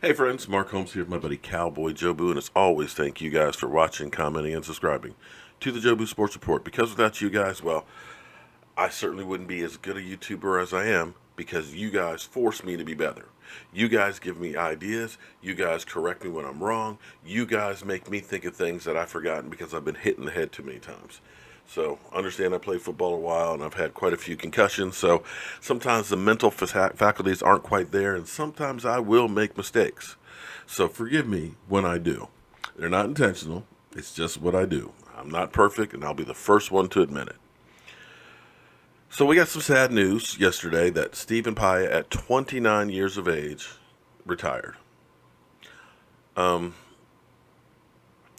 Hey friends, Mark Holmes here with my buddy Cowboy Jobu, and as always, thank you guys for watching, commenting, and subscribing to the Jobu Sports Report. Because without you guys, well, I certainly wouldn't be as good a YouTuber as I am because you guys force me to be better. You guys give me ideas, you guys correct me when I'm wrong, you guys make me think of things that I've forgotten because I've been hit in the head too many times. So, understand I played football a while and I've had quite a few concussions, so sometimes the mental faculties aren't quite there, and sometimes I will make mistakes. So, forgive me when I do. They're not intentional, it's just what I do. I'm not perfect, and I'll be the first one to admit it. So, we got some sad news yesterday that Stephen Paea, at 29 years of age, retired.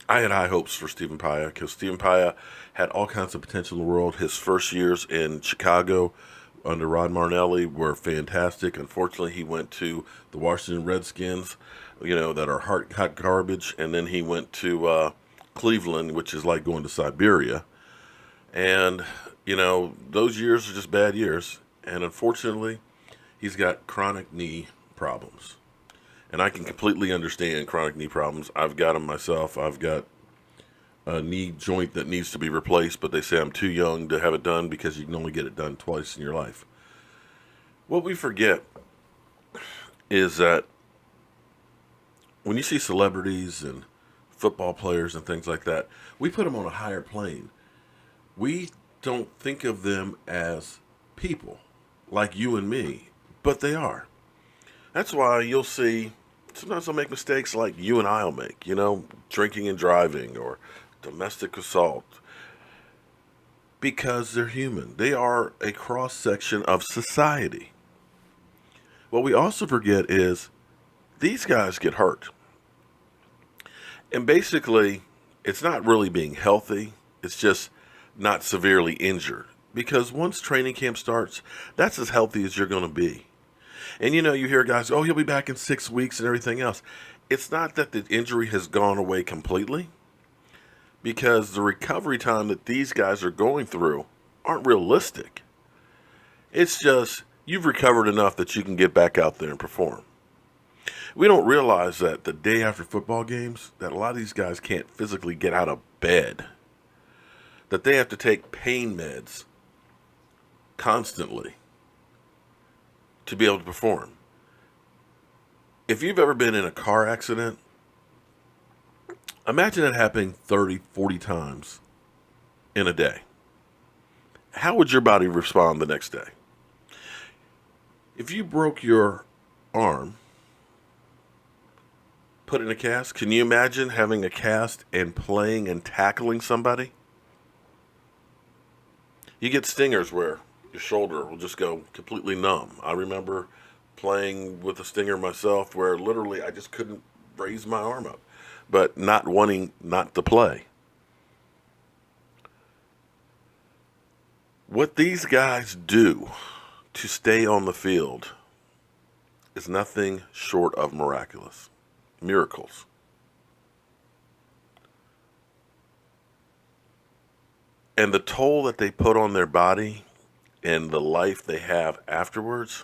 I had high hopes for Stephen Paea because Stephen Paea had all kinds of potential in the world. His first years in Chicago under Rod Martinelli were fantastic. Unfortunately, he went to the Washington Redskins, that are hot garbage, and then he went to Cleveland, which is like going to Siberia. And, those years are just bad years. And unfortunately, he's got chronic knee problems. And I can completely understand chronic knee problems. I've got them myself. I've got a knee joint that needs to be replaced, but they say I'm too young to have it done because you can only get it done twice in your life. What we forget is that when you see celebrities and football players and things like that, we put them on a higher plane. We don't think of them as people like you and me, but they are. That's why you'll see sometimes they'll make mistakes like you and I'll make, drinking and driving or domestic assault, because they're human. They are a cross section of society. What we also forget is these guys get hurt. And basically, it's not really being healthy, it's just not severely injured. Because once training camp starts, that's as healthy as you're going to be. And you hear guys, oh, he'll be back in 6 weeks and everything else. It's not that the injury has gone away completely, because the recovery time that these guys are going through aren't realistic. It's just you've recovered enough that you can get back out there and perform. We don't realize that the day after football games, that a lot of these guys can't physically get out of bed, that they have to take pain meds constantly to be able to perform. If you've ever been in a car accident, imagine it happening 30, 40 times in a day. How would your body respond the next day? If you broke your arm, put in a cast, can you imagine having a cast and playing and tackling somebody? You get stingers where your shoulder will just go completely numb. I remember playing with a stinger myself where literally I just couldn't raise my arm up, but not wanting not to play. What these guys do to stay on the field is nothing short of miraculous. Miracles. And the toll that they put on their body and the life they have afterwards,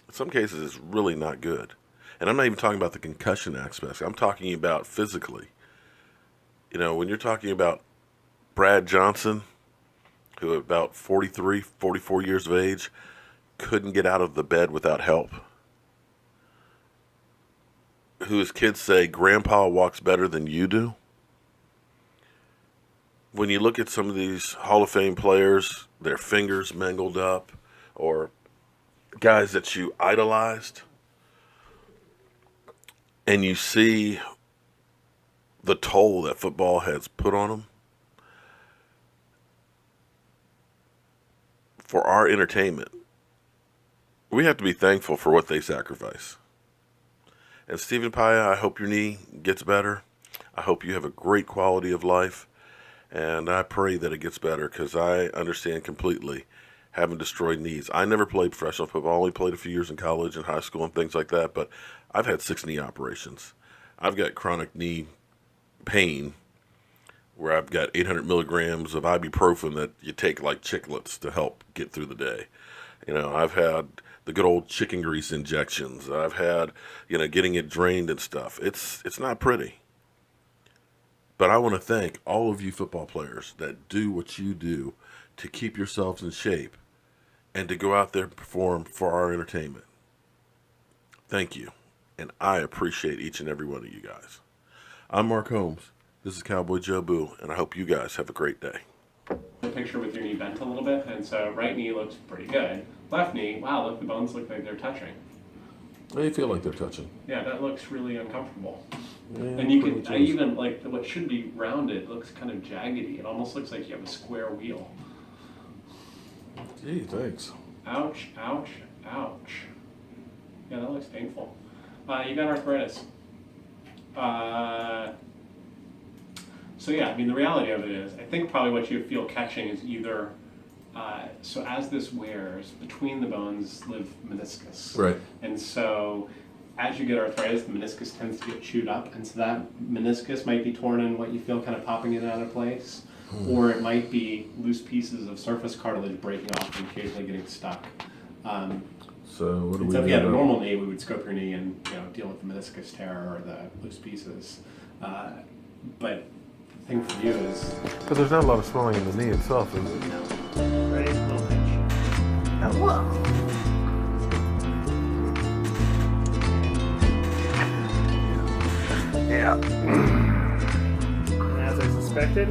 in some cases, is really not good. And I'm not even talking about the concussion aspects. I'm talking about physically. When you're talking about Brad Johnson, who at about 43, 44 years of age, couldn't get out of the bed without help, who his kids say, Grandpa walks better than you do. When you look at some of these Hall of Fame players, their fingers mangled up, or guys that you idolized, and you see the toll that football has put on them, for our entertainment, we have to be thankful for what they sacrifice. And Stephen Paea, I hope your knee gets better. I hope you have a great quality of life. And I pray that it gets better, because I understand completely having destroyed knees. I never played professional football. I only played a few years in college and high school and things like that. But I've had 6 knee operations. I've got chronic knee pain where I've got 800 milligrams of ibuprofen that you take like chiclets to help get through the day. I've had the good old chicken grease injections. I've had, getting it drained and stuff. It's not pretty. But I want to thank all of you football players that do what you do to keep yourselves in shape and to go out there and perform for our entertainment. Thank you. And I appreciate each and every one of you guys. I'm Mark Holmes. This is Cowboy Jobu, and I hope you guys have a great day. The picture with your knee bent a little bit, and so right knee looks pretty good. Left knee, wow, look, the bones look like they're touching. They feel like they're touching. Yeah, that looks really uncomfortable. Yeah, And you can, I even, like, what should be rounded looks kind of jaggedy. It almost looks like you have a square wheel. Gee, thanks. Ouch, ouch, ouch. Yeah, that looks painful. You got arthritis. So yeah, I mean, the reality of it is, I think probably what you feel catching is either, so as this wears, between the bones live meniscus. Right. And so as you get arthritis, the meniscus tends to get chewed up, and so that meniscus might be torn and what you feel kind of popping in and out of place, or it might be loose pieces of surface cartilage breaking off and occasionally getting stuck. So what do we So if do? you had a normal knee, we would scope your knee and deal with the meniscus tear or the loose pieces. But the thing for you is, But there's not a lot of swelling in the knee itself, is it? ready? Yeah. As I suspected,